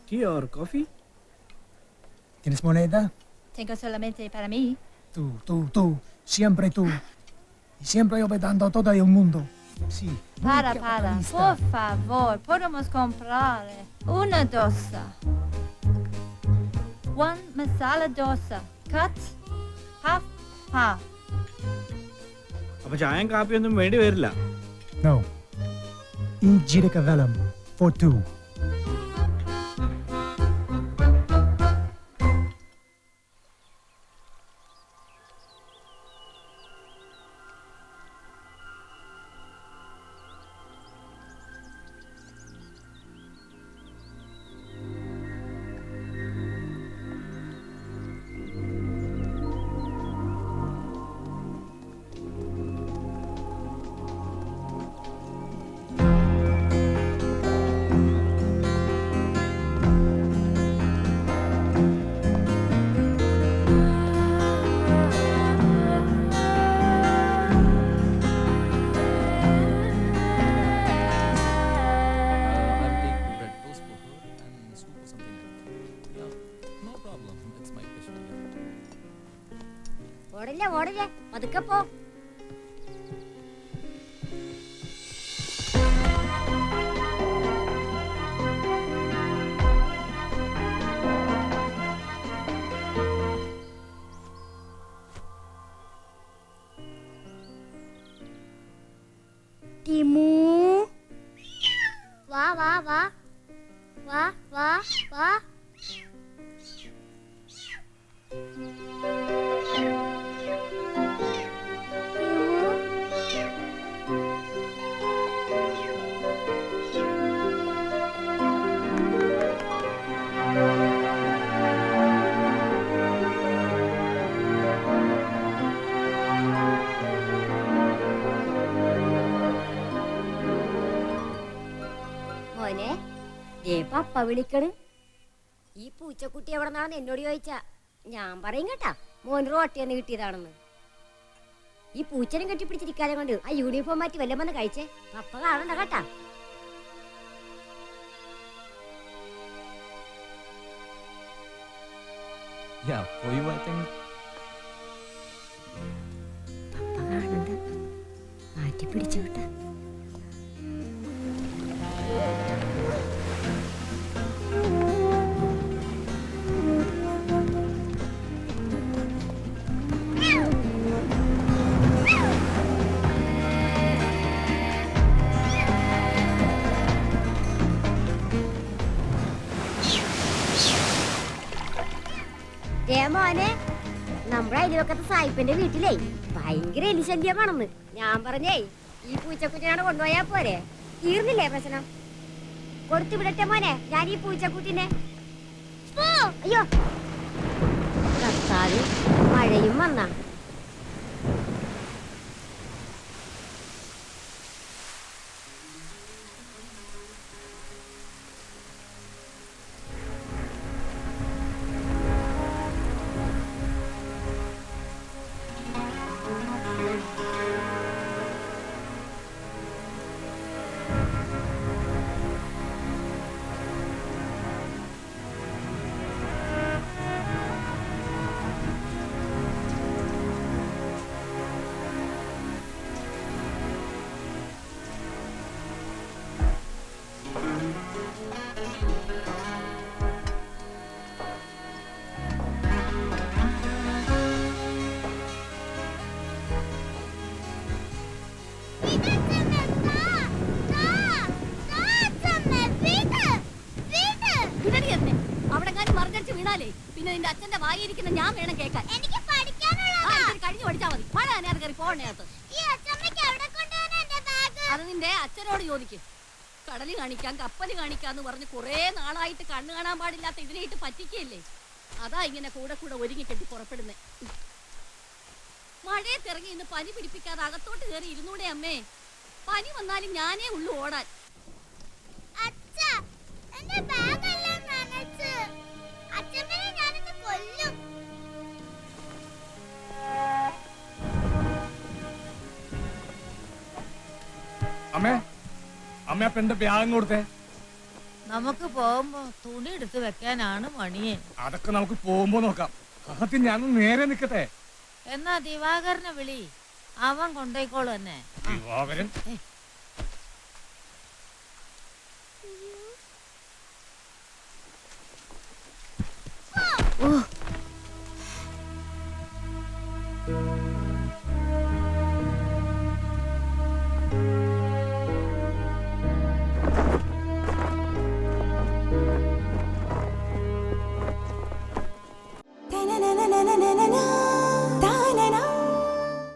¿Tea or coffee? ¿Tienes moneda? Tengo solamente para mí. Tú, siempre tú. Y siempre obedando a todo el mundo. Sí. muy Para, capitalista. por favor, podemos comprar una dosa. One masala dosa. Cut, half, half. അപ്പോൾ ചായയും കാപ്പിയൊന്നും വേണ്ടി വരില്ല. No. Y Jirika Velam for two. I'll take bread toast for her and soup or something like that. Yeah, no problem. It's my pleasure. Yeah. ഓടല്ലേ പതുക്കെ പോ. ടിമു വാ വാ വാ വാ വാ വാ. മോനെ ദേ പപ്പ വിളിക്കണ്. ഈ പൂച്ചക്കുട്ടി എവിടെ നിന്നാണെന്ന് എന്നോട് ചോദിച്ചാ ഞാൻ പറയും കേട്ടാ മോൻ റോട്ടിന്ന് കിട്ടിയതാണെന്ന്. ഈ പൂച്ചനും കെട്ടിപ്പിടിച്ചിരിക്കാതെ കൊണ്ട് ആ യൂണിഫോം മാറ്റി വല്ലം വന്ന് കഴിച്ചേ പപ്പ കാണണ്ട കേട്ടാ. Yeah, for you, I think. പപ്പ കാണണ്ട മാറ്റി പിടിച്ചു കേട്ടാ. മോനെ നമ്മുടെ അയൽവക്കത്തെ സായിപ്പിന്റെ വീട്ടിലേ ഭയങ്കര എലിശല്യമാണെന്ന്. ഞാൻ പറഞ്ഞേ ഈ പൂച്ചക്കുട്ടിനാണ് കൊണ്ടുപോയാ പോരെ, തീർന്നില്ലേ പ്രശ്നം. കൊടുത്തു വിടട്ടെ മോനെ ഞാൻ ഈ പൂച്ചക്കുട്ടിനെ. അയ്യോ കർത്താവ്, മഴയും വന്നാ. പിന്നെ നിന്റെ അച്ഛന്റെ വായിരിക്കുന്ന ഞാൻ വേണം കേൾക്കാൻ. എനിക്ക് കഴിഞ്ഞു പഠിച്ചാ മതി. മഴ അതിനകത്ത് കയറി പോകണേകത്ത്. അത് നിന്റെ അച്ഛനോട് ചോദിക്കും. കടല് കാണിക്കാം കപ്പല് കാണിക്കാന്ന് പറഞ്ഞ് കുറെ നാളായിട്ട് കണ്ണു കാണാൻ പാടില്ലാത്ത ഇതിനായിട്ട് പറ്റിക്കല്ലേ. അതാ ഇങ്ങനെ കൂടെ കൂടെ ഒരുങ്ങി കെട്ടി പുറപ്പെടുന്നേ. മഴയത്തിറങ്ങി ഇന്ന് പനി പിടിപ്പിക്കാതെ അകത്തോട്ട് കയറി ഇരുന്നൂടെ അമ്മേ. പനി വന്നാലും ഞാനേ ഉള്ളു ഓടാൻ. അമ്മേ, അമ്മ അപ്പൊ എന്റെ ബാഗ് കൊടുത്തേ. നമുക്ക് പോകുമ്പോ തുണി എടുത്ത് വെക്കാനാണ് മണിയെ. അതൊക്കെ നമുക്ക് പോകുമ്പോ നോക്കാം. ആദ്യം ഞാനൊന്ന് നേരെ നിക്കട്ടെ. എന്നാ ദിവാകരനെ വിളി, അവൻ കൊണ്ടേക്കോളൂ എന്നെ. ദിവാകരൻ ഓ